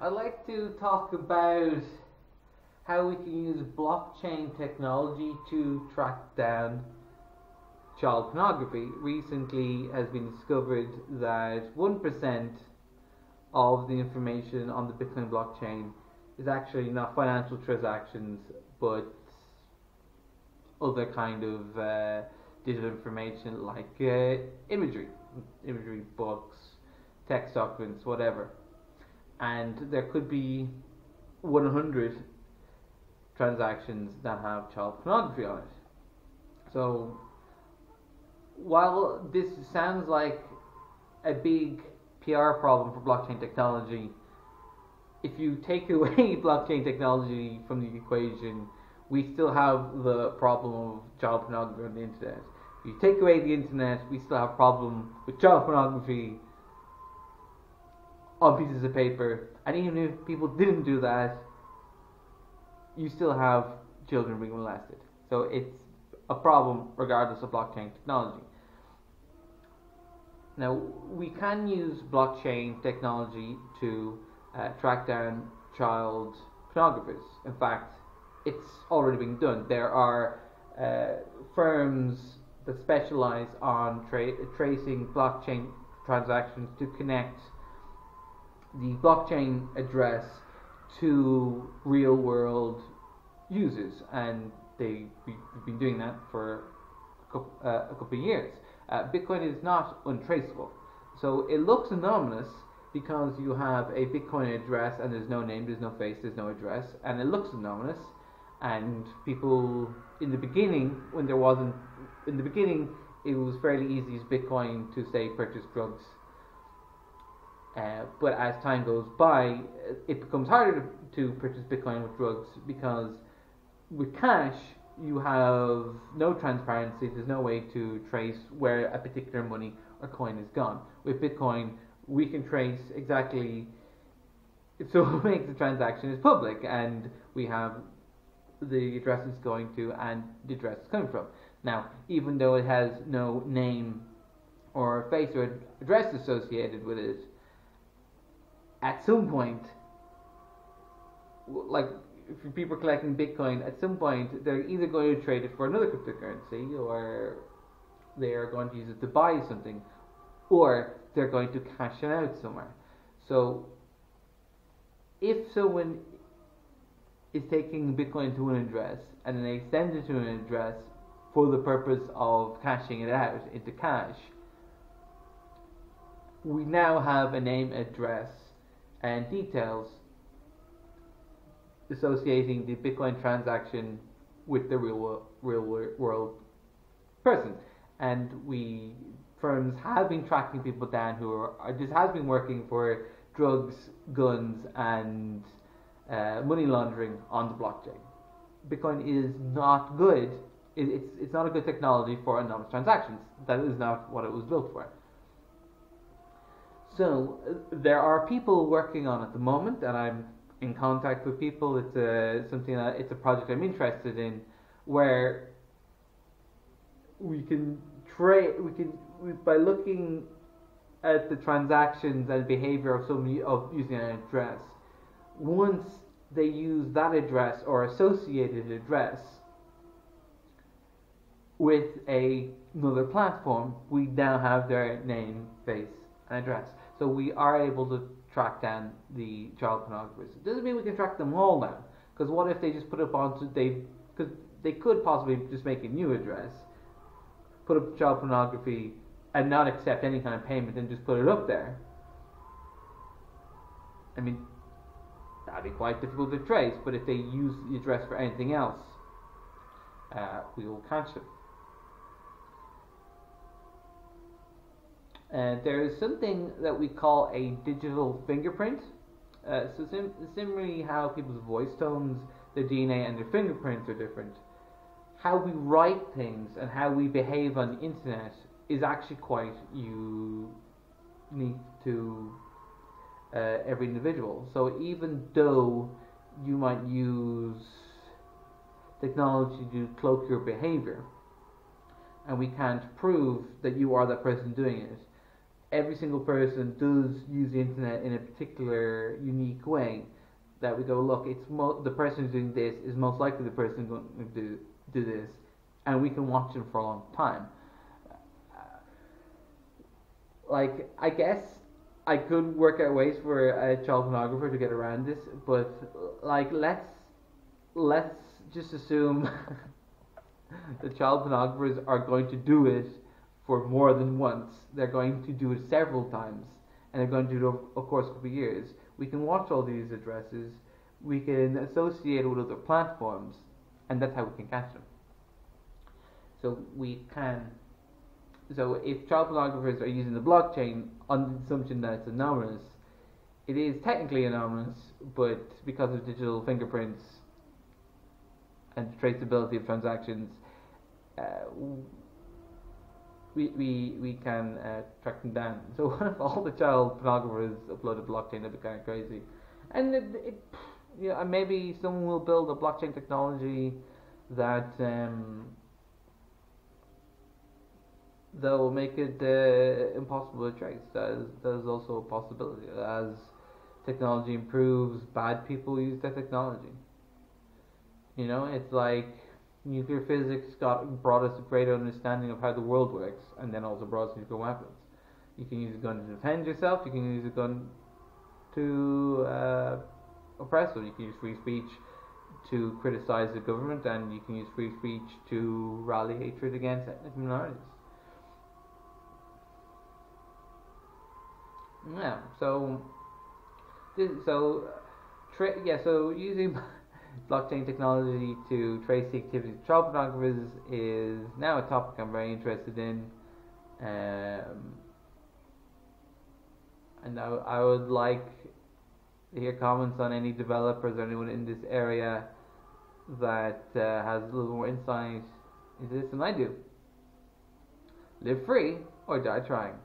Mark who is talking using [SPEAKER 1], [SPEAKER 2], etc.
[SPEAKER 1] I'd like to talk about how we can use blockchain technology to track down child pornography. Recently has been discovered that 1% of the information on the Bitcoin blockchain is actually not financial transactions but other kind of digital information like imagery, books, text documents, whatever. And there could be 100 transactions that have child pornography on it. So while this sounds like a big PR problem for blockchain technology, if you take away blockchain technology from the equation, we still have the problem of child pornography on the internet. If you take away the internet, we still have a problem with child pornography on pieces of paper. And even if people didn't do that, you still have children being molested. So it's a problem regardless of blockchain technology. Now, we can use blockchain technology to track down child pornographers. In fact, it's already being done. There are firms that specialize on tracing blockchain transactions to connect the blockchain address to real world users, and they've been doing that for a couple of years. Bitcoin is not untraceable, so it looks anonymous because you have a Bitcoin address and there's no name, there's no face, there's no address, and it looks anonymous. And people in the beginning, it was fairly easy to use Bitcoin to say purchase drugs. But as time goes by, it becomes harder to purchase Bitcoin with drugs because with cash, you have no transparency. There's no way to trace where a particular money or coin is gone. With Bitcoin, we can trace exactly, so it makes the transaction is public, and we have the address it's going to and the address it's coming from. Now, even though it has no name or face or address associated with it, at some point, like if people are collecting Bitcoin, at some point they're either going to trade it for another cryptocurrency, or they are going to use it to buy something, or they're going to cash it out somewhere. So if someone is taking Bitcoin to an address and then they send it to an address for the purpose of cashing it out into cash, we now have a name, address, and details associating the Bitcoin transaction with the real world person. And firms have been tracking people down who are this has been working for drugs, guns, and money laundering on the blockchain. Bitcoin is not good. It's not a good technology for anonymous transactions. That is not what it was built for. So there are people working on it at the moment, and I'm in contact with people. It's a project I'm interested in, where we can by looking at the transactions and behavior of somebody of using an address. Once they use that address or associated address with another platform, we now have their name, face, and address. So we are able to track down the child pornographers. It doesn't mean we can track them all down, because what if they just put up because they could possibly just make a new address, put up child pornography, and not accept any kind of payment, and just put it up there. I mean, that'd be quite difficult to trace, but if they use the address for anything else, we will catch them. There is something that we call a digital fingerprint. Similarly, how people's voice tones, their DNA, and their fingerprints are different. How we write things and how we behave on the internet is actually quite unique to every individual. So even though you might use technology to cloak your behavior, and we can't prove that you are that person doing it, every single person does use the internet in a particular unique way, that we go, look, it's the person who's doing this is most likely the person who's going to do this, and we can watch them for a long time. Like, I guess I could work out ways for a child pornographer to get around this, but like, let's just assume the child pornographers are going to do it for more than once. They're going to do it several times, and they're going to do it, of course, for years. We can watch all these addresses, we can associate it with other platforms, and that's how we can catch them. So if child pornographers are using the blockchain on the assumption that it's anonymous, it is technically anonymous, but because of digital fingerprints and traceability of transactions, we can track them down. So what if all the child pornographers upload a blockchain? That'd be kind of crazy. And maybe someone will build a blockchain technology that they'll make it impossible to trace. That is also a possibility. As technology improves, bad people use that technology. It's like nuclear physics brought us a greater understanding of how the world works, and then also brought us nuclear weapons. You can use a gun to defend yourself. You can use a gun to oppress them. You can use free speech to criticize the government, and you can use free speech to rally hatred against ethnic minorities. Yeah. So using blockchain technology to trace the activity of child pornographers is now a topic I'm very interested in. And I would like to hear comments on any developers or anyone in this area that has a little more insight into this than I do. Live free or die trying.